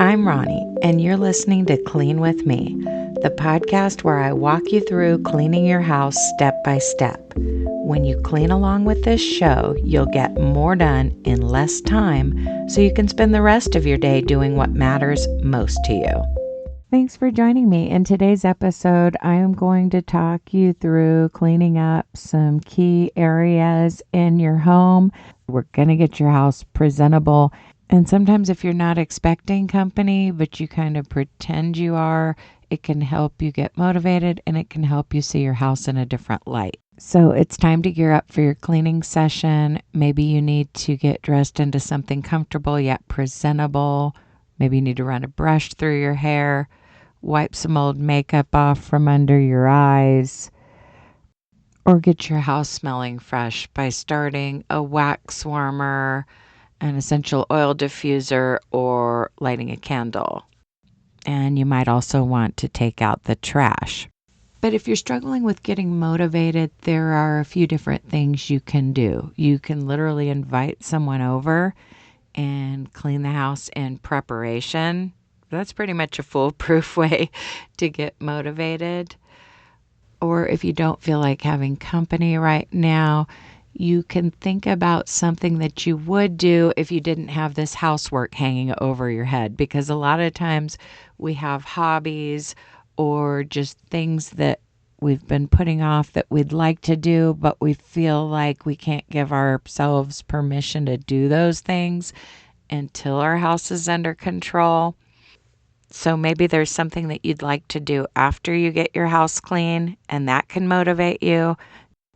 I'm Ronnie, and you're listening to Clean With Me, the podcast where I walk you through cleaning your house step by step. When you clean along with this show, you'll get more done in less time so you can spend the rest of your day doing what matters most to you. Thanks for joining me. In today's episode, I am going to talk you through cleaning up some key areas in your home. We're going to get your house presentable. And sometimes if you're not expecting company, but you kind of pretend you are, it can help you get motivated and it can help you see your house in a different light. So it's time to gear up for your cleaning session. Maybe you need to get dressed into something comfortable yet presentable. Maybe you need to run a brush through your hair, wipe some old makeup off from under your eyes, or get your house smelling fresh by starting a wax warmer, an essential oil diffuser, or lighting a candle. And you might also want to take out the trash. But if you're struggling with getting motivated, there are a few different things you can do. You can literally invite someone over and clean the house in preparation. That's pretty much a foolproof way to get motivated. Or if you don't feel like having company right now, you can think about something that you would do if you didn't have this housework hanging over your head. Because a lot of times we have hobbies or just things that we've been putting off that we'd like to do, but we feel like we can't give ourselves permission to do those things until our house is under control. So maybe there's something that you'd like to do after you get your house clean, and that can motivate you.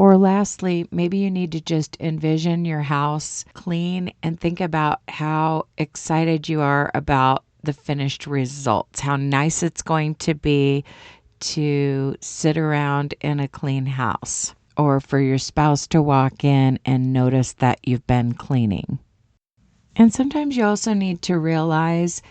Or lastly, maybe you need to just envision your house clean and think about how excited you are about the finished results, how nice it's going to be to sit around in a clean house, or for your spouse to walk in and notice that you've been cleaning. And sometimes you also need to realize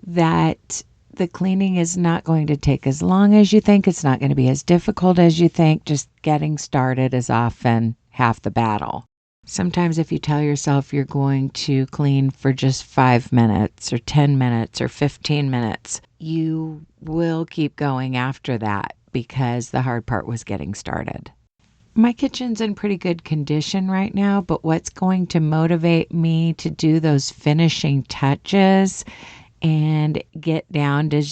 that the cleaning is not going to take as long as you think. It's not going to be as difficult as you think. Just getting started is often half the battle. Sometimes if you tell yourself you're going to clean for just 5 minutes or 10 minutes or 15 minutes, you will keep going after that because the hard part was getting started. My kitchen's in pretty good condition right now, but what's going to motivate me to do those finishing touches and get down to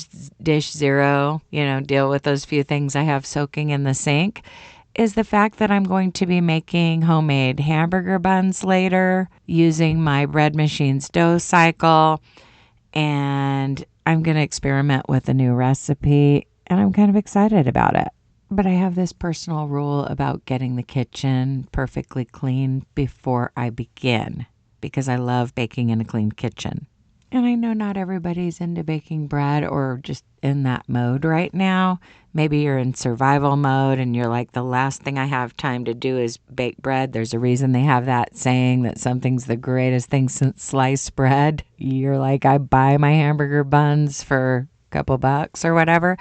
dish zero, deal with those few things I have soaking in the sink, is the fact that I'm going to be making homemade hamburger buns later using my bread machine's dough cycle. And I'm going to experiment with a new recipe, and I'm kind of excited about it. But I have this personal rule about getting the kitchen perfectly clean before I begin, because I love baking in a clean kitchen. And I know not everybody's into baking bread or just in that mode right now. Maybe you're in survival mode and you're like, the last thing I have time to do is bake bread. There's a reason they have that saying that something's the greatest thing since sliced bread. You're like, I buy my hamburger buns for a couple bucks or whatever.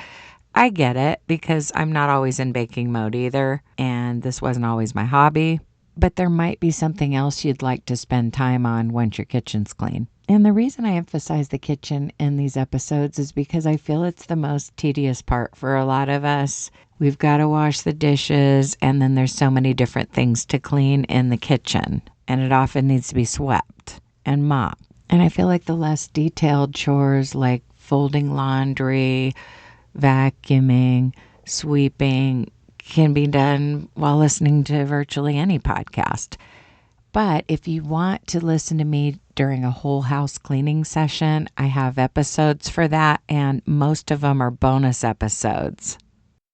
I get it because I'm not always in baking mode either. And this wasn't always my hobby. But there might be something else you'd like to spend time on once your kitchen's clean. And the reason I emphasize the kitchen in these episodes is because I feel it's the most tedious part for a lot of us. We've got to wash the dishes, and then there's so many different things to clean in the kitchen. And it often needs to be swept and mopped. And I feel like the less detailed chores like folding laundry, vacuuming, sweeping can be done while listening to virtually any podcast. But if you want to listen to me during a whole house cleaning session, I have episodes for that, and most of them are bonus episodes.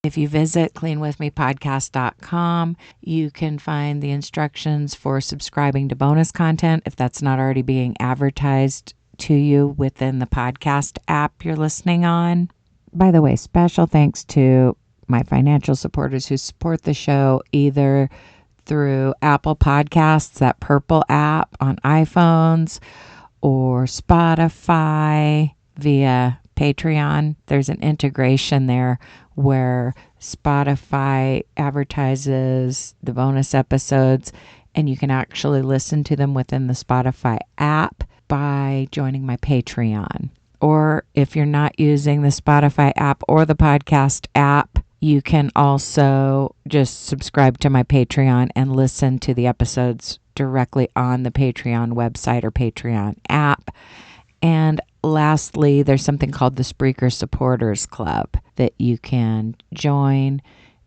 If you visit cleanwithmepodcast.com, you can find the instructions for subscribing to bonus content if that's not already being advertised to you within the podcast app you're listening on. By the way, special thanks to my financial supporters who support the show either through Apple Podcasts, that purple app on iPhones, or Spotify via Patreon. There's an integration there where Spotify advertises the bonus episodes, and you can actually listen to them within the Spotify app by joining my Patreon. Or if you're not using the Spotify app or the podcast app, you can also just subscribe to my Patreon and listen to the episodes directly on the Patreon website or Patreon app. And lastly, there's something called the Spreaker Supporters Club that you can join,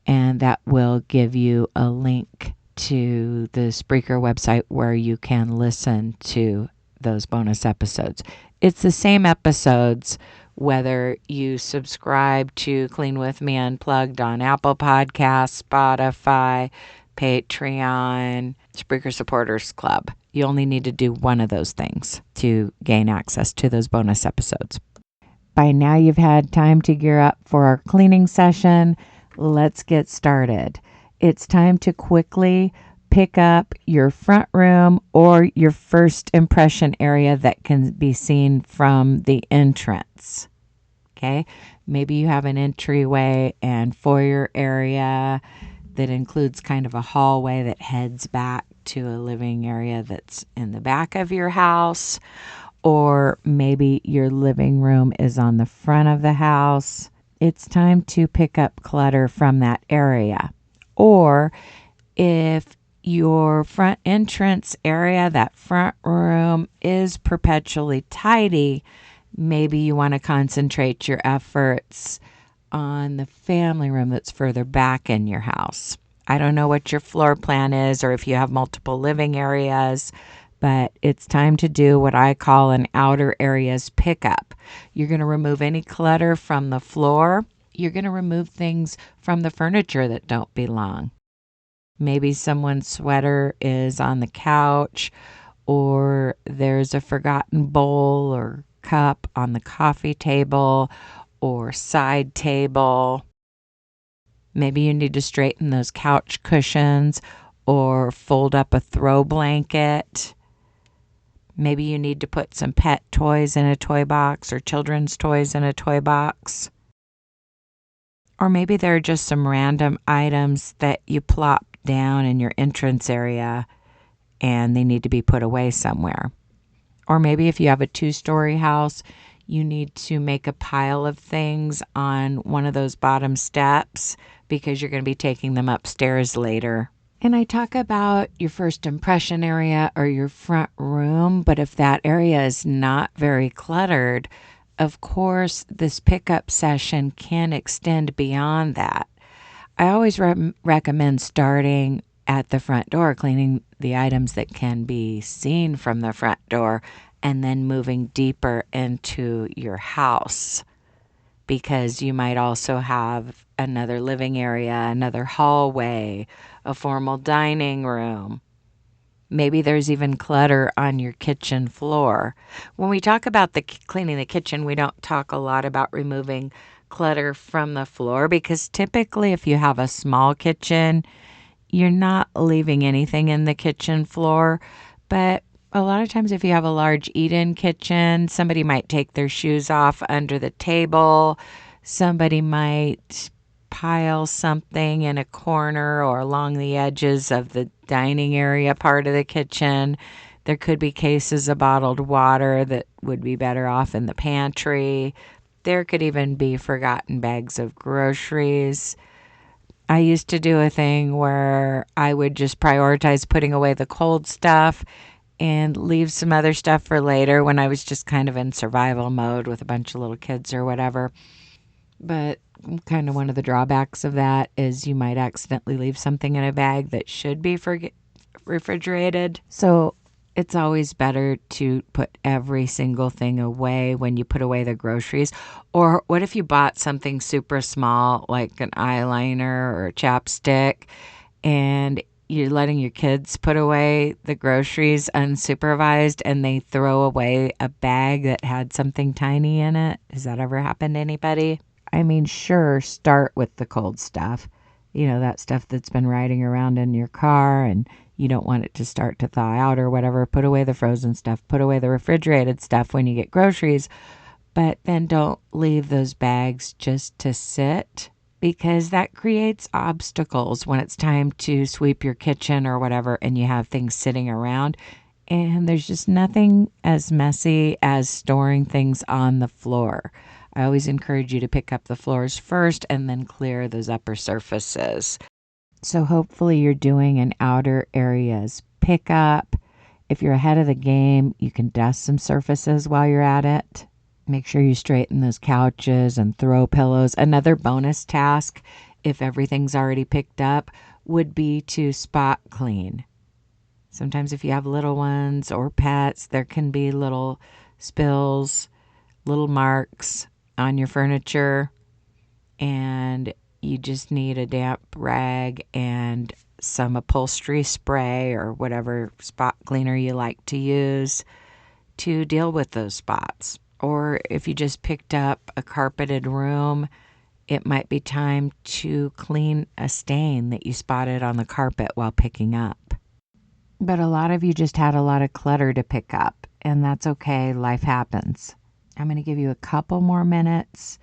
and that will give you a link to the Spreaker website where you can listen to those bonus episodes. It's the same episodes whether you subscribe to Clean With Me Unplugged on Apple Podcasts, Spotify, Patreon, Spreaker Supporters Club. You only need to do one of those things to gain access to those bonus episodes. By now you've had time to gear up for our cleaning session. Let's get started. It's time to quickly pick up your front room or your first impression area that can be seen from the entrance. Okay, maybe you have an entryway and foyer area that includes kind of a hallway that heads back to a living area that's in the back of your house, or maybe your living room is on the front of the house. It's time to pick up clutter from that area. Or if your front entrance area, that front room, is perpetually tidy, maybe you want to concentrate your efforts on the family room that's further back in your house. I don't know what your floor plan is or if you have multiple living areas, but it's time to do what I call an outer areas pickup. You're going to remove any clutter from the floor. You're going to remove things from the furniture that don't belong. Maybe someone's sweater is on the couch, or there's a forgotten bowl or cup on the coffee table or side table. Maybe you need to straighten those couch cushions or fold up a throw blanket. Maybe you need to put some pet toys in a toy box or children's toys in a toy box. Or maybe there are just some random items that you plop down in your entrance area and they need to be put away somewhere. Or maybe if you have a 2-story house, you need to make a pile of things on one of those bottom steps because you're going to be taking them upstairs later. And I talk about your first impression area or your front room, but if that area is not very cluttered, of course, this pickup session can extend beyond that. I always recommend starting at the front door, cleaning the items that can be seen from the front door, and then moving deeper into your house, because you might also have another living area, another hallway, a formal dining room. Maybe there's even clutter on your kitchen floor. When we talk about cleaning the kitchen, we don't talk a lot about removing clutter from the floor, because typically if you have a small kitchen, you're not leaving anything in the kitchen floor. But a lot of times if you have a large eat-in kitchen, somebody might take their shoes off under the table. Somebody might pile something in a corner or along the edges of the dining area part of the kitchen. There could be cases of bottled water that would be better off in the pantry. There could even be forgotten bags of groceries. I used to do a thing where I would just prioritize putting away the cold stuff and leave some other stuff for later when I was just kind of in survival mode with a bunch of little kids or whatever. But kind of one of the drawbacks of that is you might accidentally leave something in a bag that should be refrigerated. So it's always better to put every single thing away when you put away the groceries. Or what if you bought something super small like an eyeliner or a chapstick, and you're letting your kids put away the groceries unsupervised and they throw away a bag that had something tiny in it? Has that ever happened to anybody? I mean, sure, start with the cold stuff. You know, that stuff that's been riding around in your car and you don't want it to start to thaw out or whatever. Put away the frozen stuff. Put away the refrigerated stuff when you get groceries. But then don't leave those bags just to sit, because that creates obstacles when it's time to sweep your kitchen or whatever and you have things sitting around. And there's just nothing as messy as storing things on the floor. I always encourage you to pick up the floors first and then clear those upper surfaces. So hopefully you're doing an outer areas pickup. If you're ahead of the game, you can dust some surfaces while you're at it. Make sure you straighten those couches and throw pillows. Another bonus task, if everything's already picked up, would be to spot clean. Sometimes if you have little ones or pets, there can be little spills, little marks on your furniture, and you just need a damp rag and some upholstery spray or whatever spot cleaner you like to use to deal with those spots. Or if you just picked up a carpeted room, it might be time to clean a stain that you spotted on the carpet while picking up. But a lot of you just had a lot of clutter to pick up, and that's okay. Life happens. I'm going to give you a couple more minutes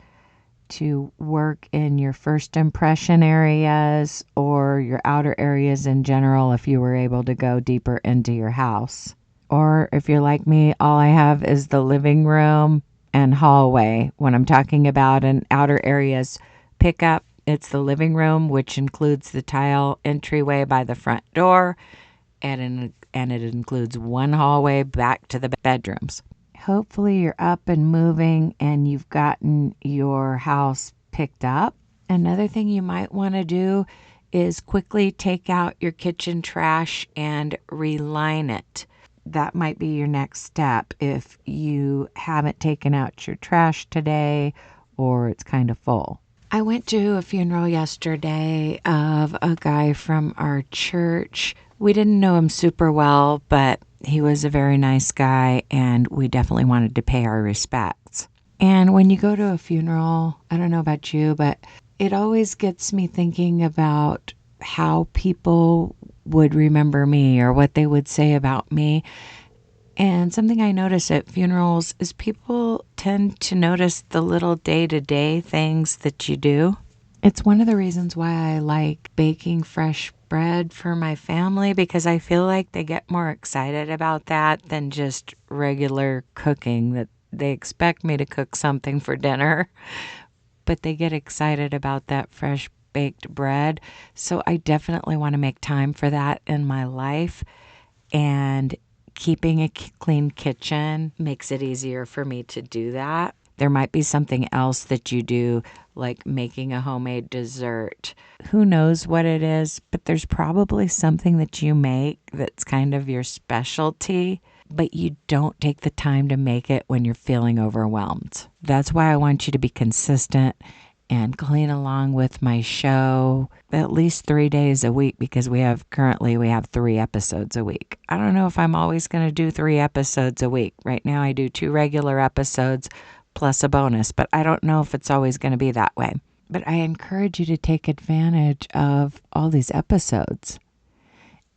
to work in your first impression areas or your outer areas in general if you were able to go deeper into your house. Or if you're like me, all I have is the living room and hallway. When I'm talking about an outer areas pickup, it's the living room, which includes the tile entryway by the front door, and it includes one hallway back to the bedrooms. Hopefully you're up and moving and you've gotten your house picked up. Another thing you might want to do is quickly take out your kitchen trash and reline it. That might be your next step if you haven't taken out your trash today or it's kind of full. I went to a funeral yesterday of a guy from our church. We didn't know him super well, but he was a very nice guy, and we definitely wanted to pay our respects. And when you go to a funeral, I don't know about you, but it always gets me thinking about how people would remember me or what they would say about me. And something I notice at funerals is people tend to notice the little day-to-day things that you do. It's one of the reasons why I like baking fresh bread for my family, because I feel like they get more excited about that than just regular cooking, that they expect me to cook something for dinner, but they get excited about that fresh baked bread. So I definitely want to make time for that in my life, and keeping a clean kitchen makes it easier for me to do that. There might be something else that you do, like making a homemade dessert. Who knows what it is, but there's probably something that you make that's kind of your specialty, but you don't take the time to make it when you're feeling overwhelmed. That's why I want you to be consistent and clean along with my show at least 3 days a week, because we have 3 episodes a week. I don't know if I'm always going to do 3 episodes a week. Right now I do 2 regular episodes plus a bonus, but I don't know if it's always going to be that way. But I encourage you to take advantage of all these episodes.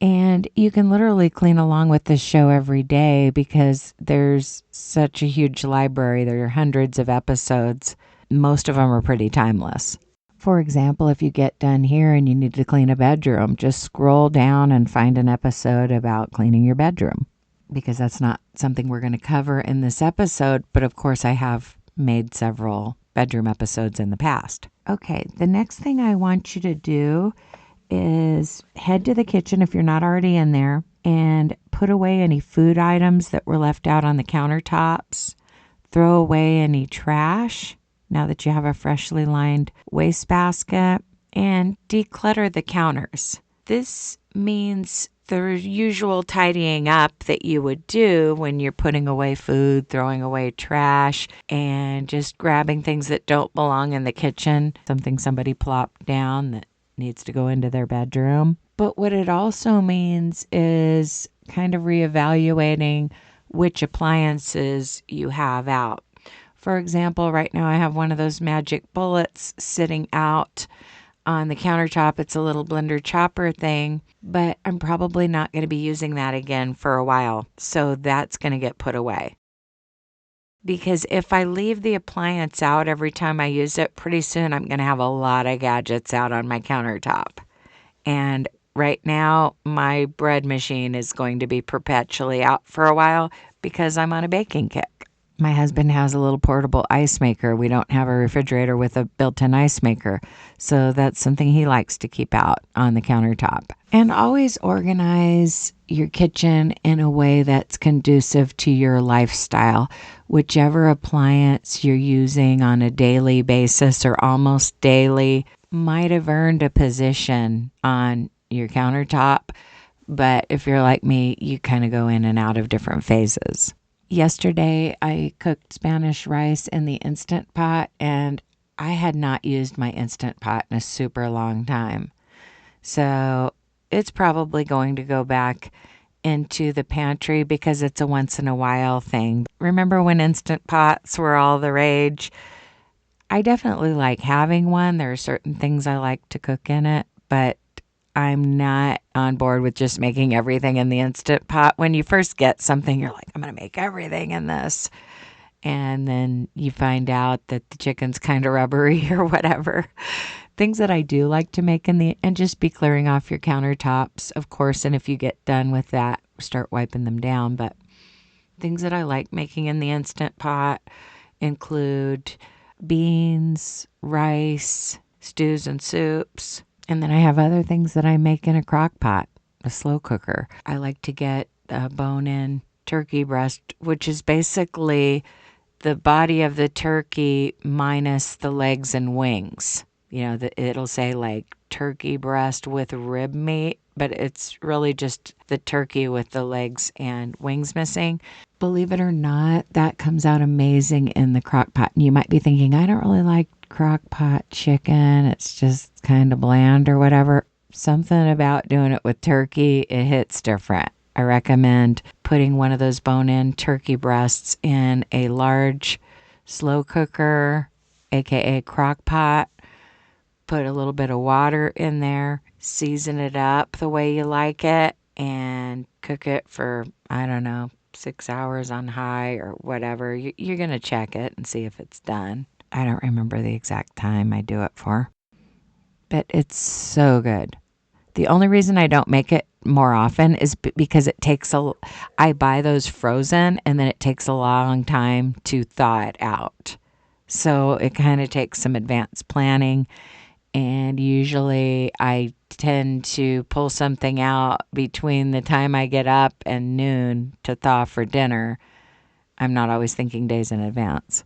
And you can literally clean along with this show every day because there's such a huge library. There are hundreds of episodes. Most of them are pretty timeless. For example, if you get done here and you need to clean a bedroom, just scroll down and find an episode about cleaning your bedroom, because that's not something we're going to cover in this episode. But of course, I have made several bedroom episodes in the past. Okay, the next thing I want you to do is head to the kitchen if you're not already in there and put away any food items that were left out on the countertops. Throw away any trash now that you have a freshly lined wastebasket, and declutter the counters. This means the usual tidying up that you would do when you're putting away food, throwing away trash, and just grabbing things that don't belong in the kitchen, something somebody plopped down that needs to go into their bedroom. But what it also means is kind of reevaluating which appliances you have out. For example, right now I have one of those magic bullets sitting out on the countertop. It's a little blender chopper thing, but I'm probably not going to be using that again for a while. So that's going to get put away. Because if I leave the appliance out every time I use it, pretty soon I'm going to have a lot of gadgets out on my countertop. And right now, my bread machine is going to be perpetually out for a while because I'm on a baking kick. My husband has a little portable ice maker. We don't have a refrigerator with a built-in ice maker, so that's something he likes to keep out on the countertop. And always organize your kitchen in a way that's conducive to your lifestyle. Whichever appliance you're using on a daily basis or almost daily might have earned a position on your countertop, but if you're like me, you kind of go in and out of different phases. Yesterday, I cooked Spanish rice in the Instant Pot, and I had not used my Instant Pot in a super long time. So it's probably going to go back into the pantry because it's a once in a while thing. Remember when Instant Pots were all the rage? I definitely like having one. There are certain things I like to cook in it, but I'm not on board with just making everything in the Instant Pot. When you first get something, you're like, I'm going to make everything in this. And then you find out that the chicken's kind of rubbery or whatever. Things that I do like to make and just be clearing off your countertops, of course. And if you get done with that, start wiping them down. But things that I like making in the Instant Pot include beans, rice, stews and soups. And then I have other things that I make in a crock pot, a slow cooker. I like to get a bone-in turkey breast, which is basically the body of the turkey minus the legs and wings. It'll say like turkey breast with rib meat, but it's really just the turkey with the legs and wings missing. Believe it or not, that comes out amazing in the crock pot. And you might be thinking, I don't really like crock pot chicken. It's just kind of bland or whatever. Something about doing it with turkey, it hits different. I recommend putting one of those bone-in turkey breasts in a large slow cooker, aka crock pot. Put a little bit of water in there, season it up the way you like it, and cook it for, 6 hours on high or whatever. You're going to check it and see if it's done. I don't remember the exact time I do it for, but it's so good. The only reason I don't make it more often is because I buy those frozen and then it takes a long time to thaw it out. So it kind of takes some advanced planning. And usually I tend to pull something out between the time I get up and noon to thaw for dinner. I'm not always thinking days in advance.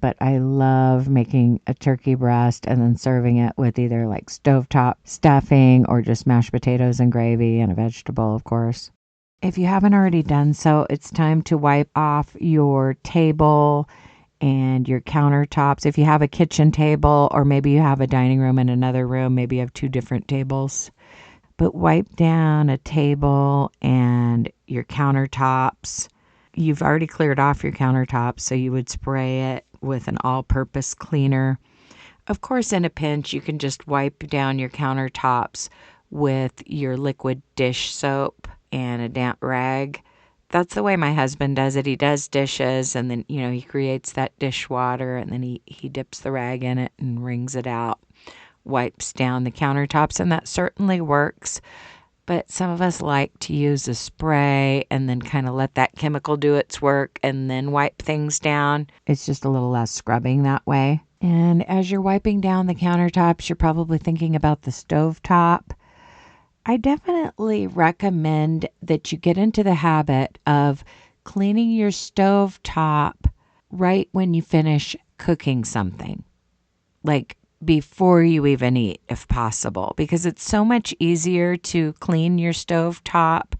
But I love making a turkey breast and then serving it with either like stovetop stuffing or just mashed potatoes and gravy and a vegetable, of course. If you haven't already done so, it's time to wipe off your table and your countertops. If you have a kitchen table or maybe you have a dining room in another room, maybe you have two different tables. But wipe down a table and your countertops. You've already cleared off your countertops, so you would spray it with an all-purpose cleaner. Of course, in a pinch, you can just wipe down your countertops with your liquid dish soap and a damp rag. That's the way my husband does it. He does dishes and then, he creates that dishwater and then he dips the rag in it and wrings it out, wipes down the countertops, and that certainly works. But some of us like to use a spray and then kind of let that chemical do its work and then wipe things down. It's just a little less scrubbing that way. And as you're wiping down the countertops, you're probably thinking about the stovetop. I definitely recommend that you get into the habit of cleaning your stovetop right when you finish cooking something, like before you even eat, if possible, because it's so much easier to clean your stovetop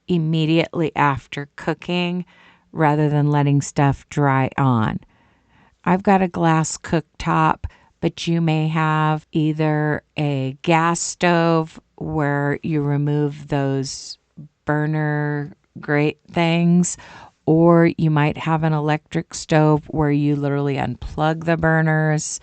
immediately after cooking rather than letting stuff dry on. I've got a glass cooktop, but you may have either a gas stove where you remove those burner grate things, or you might have an electric stove where you literally unplug the burners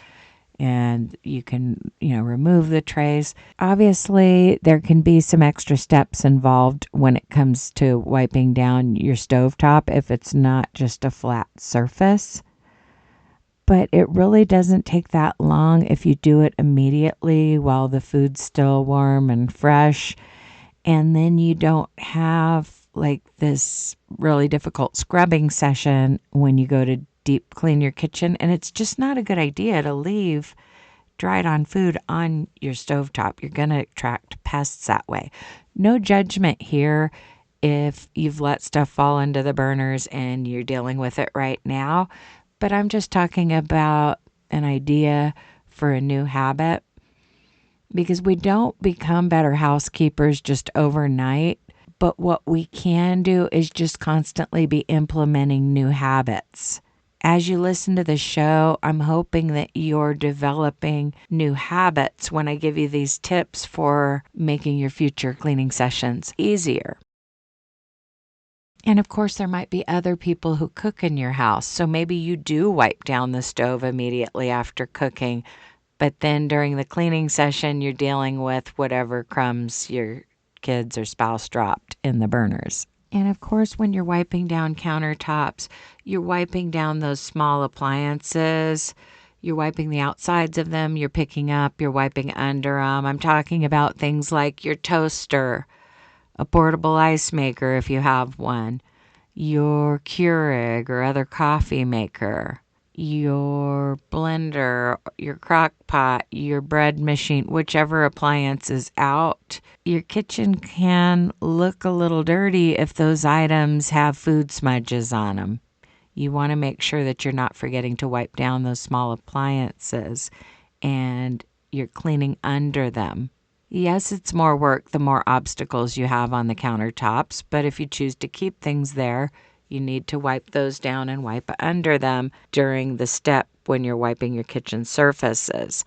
and you can, remove the trays. Obviously, there can be some extra steps involved when it comes to wiping down your stovetop if it's not just a flat surface. but it really doesn't take that long if you do it immediately while the food's still warm and fresh. And then you don't have like this really difficult scrubbing session when you go to deep clean your kitchen. And it's just not a good idea to leave dried on food on your stovetop. You're going to attract pests that way. No judgment here if you've let stuff fall into the burners and you're dealing with it right now. But I'm just talking about an idea for a new habit, because we don't become better housekeepers just overnight. But what we can do is just constantly be implementing new habits. As you listen to the show, I'm hoping that you're developing new habits when I give you these tips for making your future cleaning sessions easier. And of course, there might be other people who cook in your house. So maybe you do wipe down the stove immediately after cooking, but then during the cleaning session, you're dealing with whatever crumbs your kids or spouse dropped in the burners. And of course, when you're wiping down countertops, you're wiping down those small appliances. You're wiping the outsides of them. You're picking up. You're wiping under them. I'm talking about things like your toaster, a portable ice maker if you have one, your Keurig or other coffee maker, your blender, your crock pot, your bread machine, whichever appliance is out. Your kitchen can look a little dirty if those items have food smudges on them. You want to make sure that you're not forgetting to wipe down those small appliances and you're cleaning under them. Yes, it's more work the more obstacles you have on the countertops, but if you choose to keep things there, you need to wipe those down and wipe under them during the step when you're wiping your kitchen surfaces.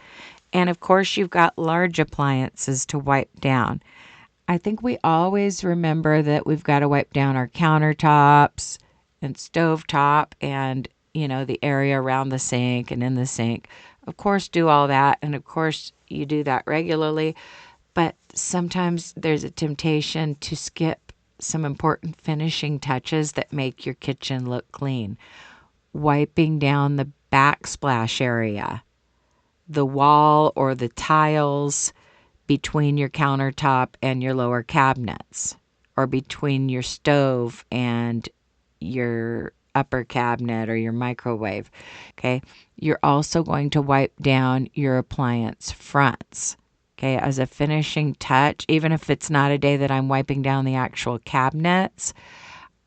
And of course, you've got large appliances to wipe down. I think we always remember that we've got to wipe down our countertops and stovetop and, the area around the sink and in the sink. Of course, do all that. And of course, you do that regularly. But sometimes there's a temptation to skip some important finishing touches that make your kitchen look clean. Wiping down the backsplash area, the wall or the tiles between your countertop and your lower cabinets, or between your stove and your upper cabinet or your microwave. Okay. You're also going to wipe down your appliance fronts. Okay, as a finishing touch, even if it's not a day that I'm wiping down the actual cabinets,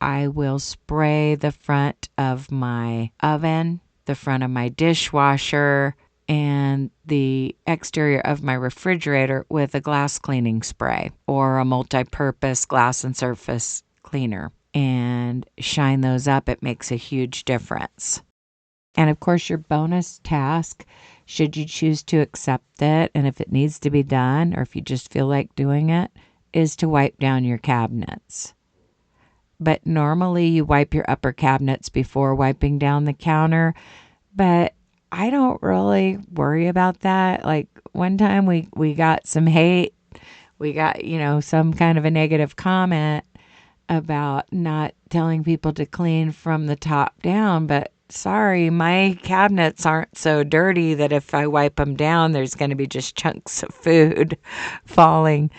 I will spray the front of my oven, the front of my dishwasher, and the exterior of my refrigerator with a glass cleaning spray or a multi-purpose glass and surface cleaner, and shine those up. It makes a huge difference. And of course, your bonus task, should you choose to accept it, and if it needs to be done, or if you just feel like doing it, is to wipe down your cabinets. But normally you wipe your upper cabinets before wiping down the counter, but I don't really worry about that. Like one time we got some hate. We got, some kind of a negative comment about not telling people to clean from the top down, but sorry, my cabinets aren't so dirty that if I wipe them down, there's going to be just chunks of food falling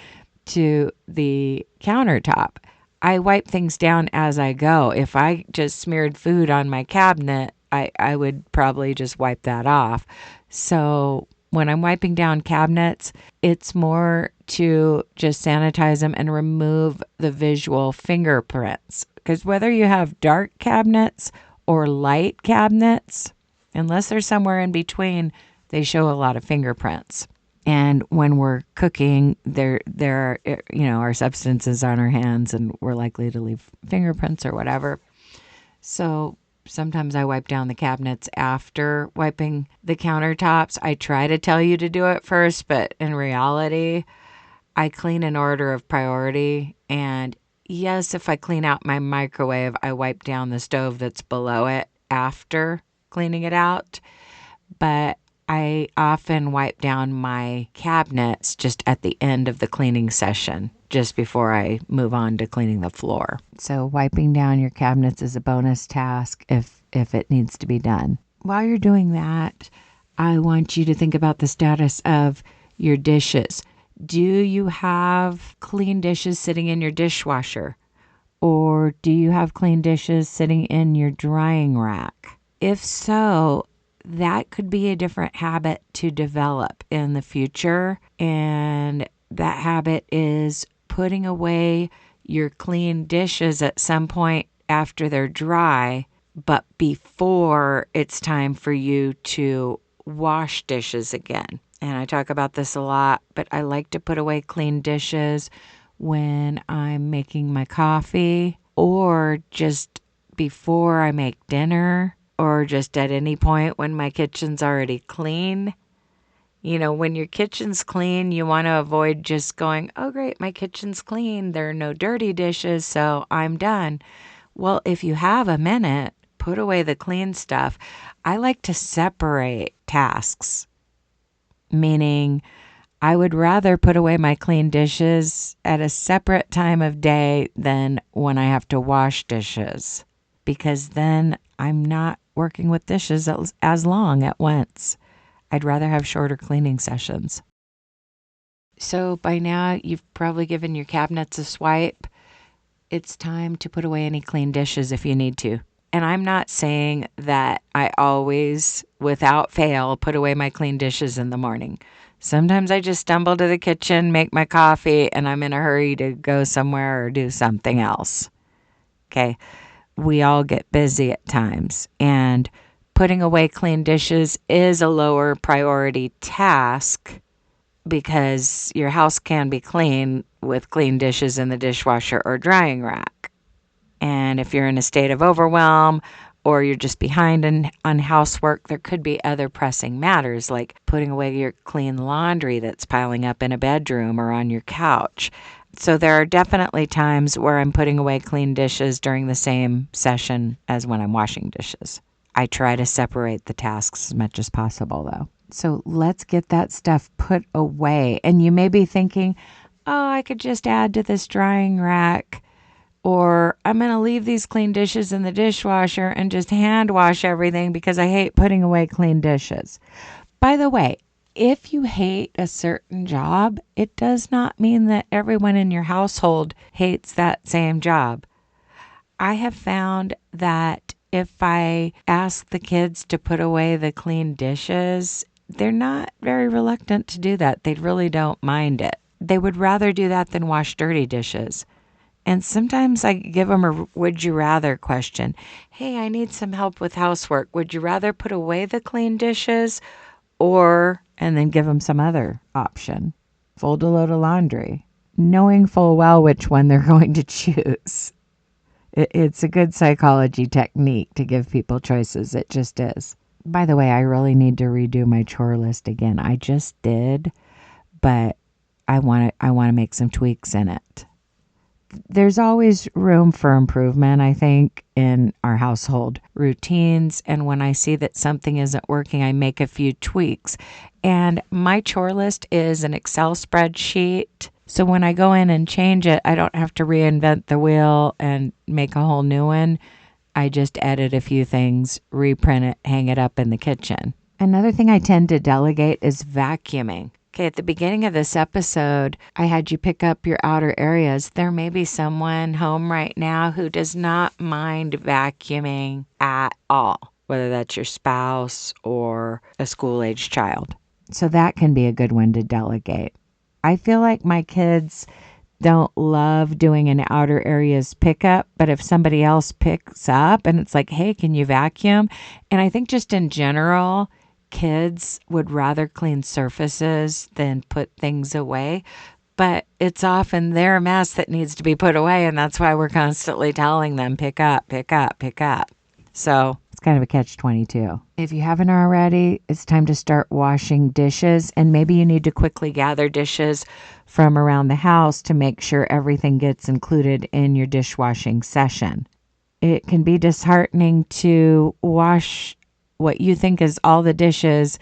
to the countertop. I wipe things down as I go. If I just smeared food on my cabinet, I would probably just wipe that off. So when I'm wiping down cabinets, it's more to just sanitize them and remove the visual fingerprints. Because whether you have dark cabinets or light cabinets, unless they're somewhere in between, they show a lot of fingerprints. And when we're cooking, there are, our substances on our hands, and we're likely to leave fingerprints or whatever. So sometimes I wipe down the cabinets after wiping the countertops. I try to tell you to do it first, but in reality, I clean in order of priority. And yes, if I clean out my microwave, I wipe down the stove that's below it after cleaning it out. But I often wipe down my cabinets just at the end of the cleaning session, just before I move on to cleaning the floor. So wiping down your cabinets is a bonus task if it needs to be done. while you're doing that, I want you to think about the status of your dishes. Do you have clean dishes sitting in your dishwasher? Or do you have clean dishes sitting in your drying rack? If so, that could be a different habit to develop in the future. And that habit is putting away your clean dishes at some point after they're dry, but before it's time for you to wash dishes again. And I talk about this a lot, but I like to put away clean dishes when I'm making my coffee, or just before I make dinner, or just at any point when my kitchen's already clean. When your kitchen's clean, you want to avoid just going, oh, great, my kitchen's clean. There are no dirty dishes, so I'm done. Well, if you have a minute, put away the clean stuff. I like to separate tasks, meaning I would rather put away my clean dishes at a separate time of day than when I have to wash dishes, because then I'm not working with dishes as long at once. I'd rather have shorter cleaning sessions. So by now, you've probably given your cabinets a swipe. It's time to put away any clean dishes if you need to. And I'm not saying that I always, without fail, put away my clean dishes in the morning. Sometimes I just stumble to the kitchen, make my coffee, and I'm in a hurry to go somewhere or do something else. Okay, we all get busy at times, and putting away clean dishes is a lower priority task because your house can be clean with clean dishes in the dishwasher or drying rack. And if you're in a state of overwhelm or you're just behind on housework, there could be other pressing matters like putting away your clean laundry that's piling up in a bedroom or on your couch. So there are definitely times where I'm putting away clean dishes during the same session as when I'm washing dishes. I try to separate the tasks as much as possible, though. So let's get that stuff put away. And you may be thinking, oh, I could just add to this drying rack, or I'm going to leave these clean dishes in the dishwasher and just hand wash everything because I hate putting away clean dishes. By the way, if you hate a certain job, it does not mean that everyone in your household hates that same job. I have found that if I ask the kids to put away the clean dishes, they're not very reluctant to do that. They really don't mind it. They would rather do that than wash dirty dishes. And sometimes I give them a would you rather question. Hey, I need some help with housework. Would you rather put away the clean dishes or, and then give them some other option, fold a load of laundry, knowing full well which one they're going to choose. It's a good psychology technique to give people choices. It just is. By the way, I really need to redo my chore list again. I just did, but I want to make some tweaks in it. There's always room for improvement, I think, in our household routines. And when I see that something isn't working, I make a few tweaks. And my chore list is an Excel spreadsheet. So when I go in and change it, I don't have to reinvent the wheel and make a whole new one. I just edit a few things, reprint it, hang it up in the kitchen. Another thing I tend to delegate is vacuuming. Okay, at the beginning of this episode, I had you pick up your outer areas. There may be someone home right now who does not mind vacuuming at all, whether that's your spouse or a school-age child. So that can be a good one to delegate. I feel like my kids don't love doing an outer areas pickup, but if somebody else picks up and it's like, hey, can you vacuum? And I think just in general, kids would rather clean surfaces than put things away, but it's often their mess that needs to be put away, and that's why we're constantly telling them, pick up, pick up, pick up. So it's kind of a catch-22. If you haven't already, it's time to start washing dishes, and maybe you need to quickly gather dishes from around the house to make sure everything gets included in your dishwashing session. It can be disheartening to wash what you think is all the dishes,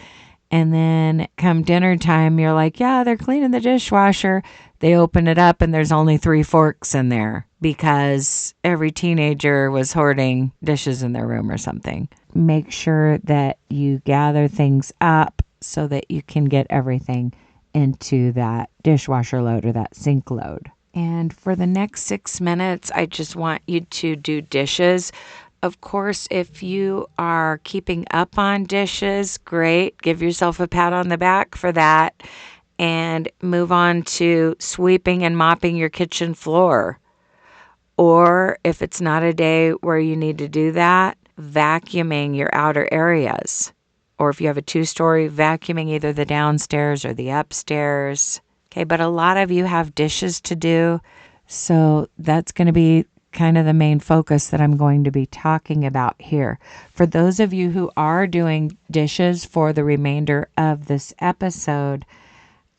and then come dinner time, you're like, yeah, they're clean in the dishwasher. they open it up and there's only 3 forks in there because every teenager was hoarding dishes in their room or something. Make sure that you gather things up so that you can get everything into that dishwasher load or that sink load. And for the next 6 minutes, I just want you to do dishes. Of course, if you are keeping up on dishes, great. Give yourself a pat on the back for that. And move on to sweeping and mopping your kitchen floor. Or if it's not a day where you need to do that, vacuuming your outer areas. Or if you have a 2-story, vacuuming either the downstairs or the upstairs. Okay, but a lot of you have dishes to do. So that's going to be kind of the main focus that I'm going to be talking about here. For those of you who are doing dishes for the remainder of this episode,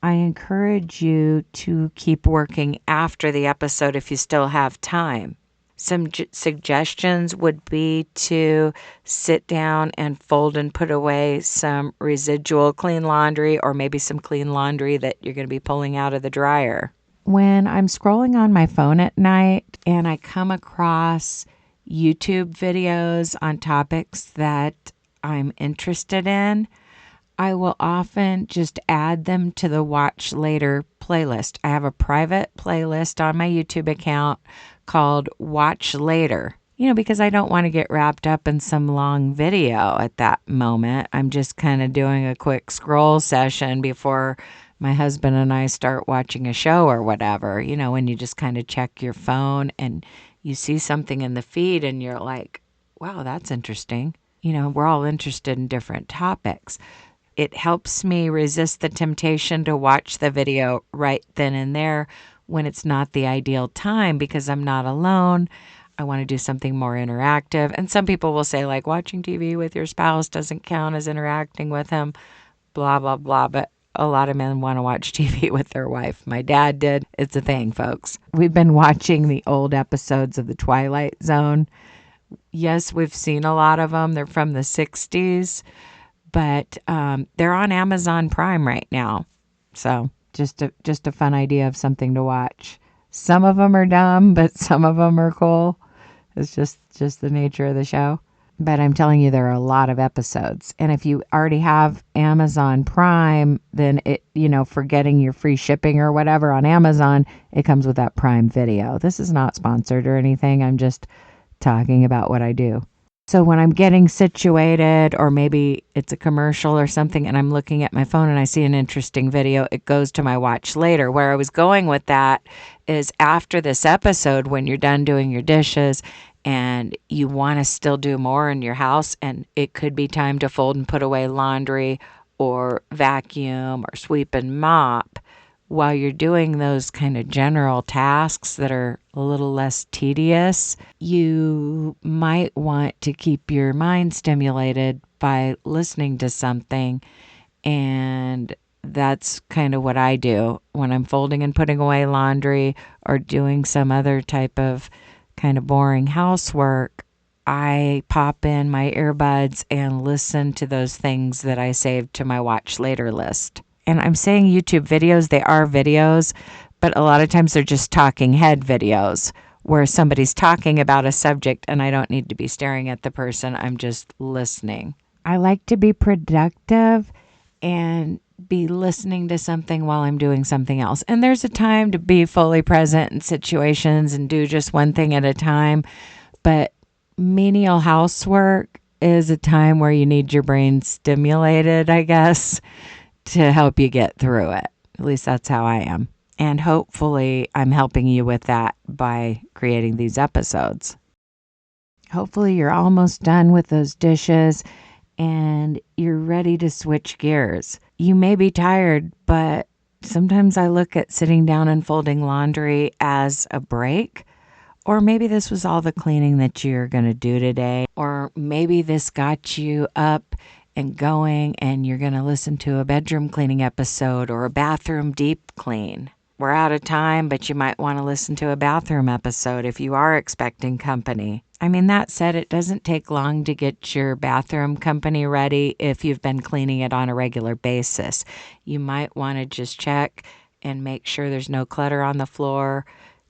I encourage you to keep working after the episode if you still have time. Some suggestions would be to sit down and fold and put away some residual clean laundry or maybe some clean laundry that you're going to be pulling out of the dryer. When I'm scrolling on my phone at night and I come across YouTube videos on topics that I'm interested in, I will often just add them to the Watch Later playlist. I have a private playlist on my YouTube account called Watch Later, because I don't want to get wrapped up in some long video at that moment. I'm just kind of doing a quick scroll session before my husband and I start watching a show or whatever, when you just kind of check your phone and you see something in the feed and you're like, wow, that's interesting. We're all interested in different topics. It helps me resist the temptation to watch the video right then and there when it's not the ideal time because I'm not alone. I want to do something more interactive. And some people will say, like, watching TV with your spouse doesn't count as interacting with him, blah, blah, blah. But a lot of men want to watch TV with their wife. My dad did. It's a thing, folks. We've been watching the old episodes of The Twilight Zone. Yes, we've seen a lot of them. They're from the 60s. But they're on Amazon Prime right now. So just a fun idea of something to watch. Some of them are dumb, but some of them are cool. It's just the nature of the show. But I'm telling you, there are a lot of episodes. And if you already have Amazon Prime, then for getting your free shipping or whatever on Amazon, it comes with that Prime Video. This is not sponsored or anything. I'm just talking about what I do. So when I'm getting situated, or maybe it's a commercial or something, and I'm looking at my phone and I see an interesting video, it goes to my Watch Later. Where I was going with that is after this episode, when you're done doing your dishes and you want to still do more in your house, and it could be time to fold and put away laundry or vacuum or sweep and mop, while you're doing those kind of general tasks that are a little less tedious, you might want to keep your mind stimulated by listening to something. And that's kind of what I do when I'm folding and putting away laundry or doing some other type of kind of boring housework. I pop in my earbuds and listen to those things that I saved to my Watch Later list. And I'm saying YouTube videos, they are videos, but a lot of times they're just talking head videos where somebody's talking about a subject and I don't need to be staring at the person. I'm just listening. I like to be productive and be listening to something while I'm doing something else. And there's a time to be fully present in situations and do just one thing at a time. But menial housework is a time where you need your brain stimulated, I guess, to help you get through it. At least that's how I am. And hopefully I'm helping you with that by creating these episodes. Hopefully you're almost done with those dishes and you're ready to switch gears. You may be tired, but sometimes I look at sitting down and folding laundry as a break. Or maybe this was all the cleaning that you're going to do today. Or maybe this got you up and going and you're going to listen to a bedroom cleaning episode or a bathroom deep clean. We're out of time, but you might want to listen to a bathroom episode if you are expecting company. I mean, that said, it doesn't take long to get your bathroom company ready if you've been cleaning it on a regular basis. You might want to just check and make sure there's no clutter on the floor.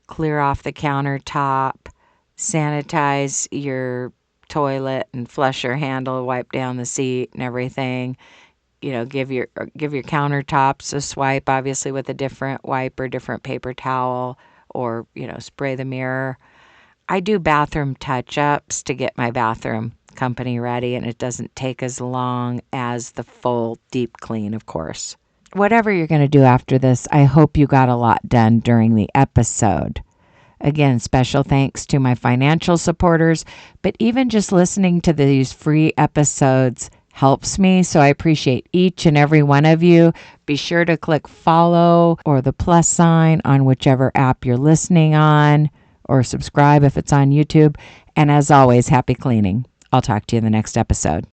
Clear off the countertop, sanitize your toilet and flush your handle, wipe down the seat and everything. Give your countertops a swipe, obviously with a different wipe or different paper towel, or, spray the mirror. I do bathroom touch-ups to get my bathroom company ready, and it doesn't take as long as the full deep clean, of course. Whatever you're going to do after this, I hope you got a lot done during the episode. Again, special thanks to my financial supporters, but even just listening to these free episodes helps me, so I appreciate each and every one of you. Be sure to click follow or the plus sign on whichever app you're listening on, or subscribe if it's on YouTube. And as always, happy cleaning. I'll talk to you in the next episode.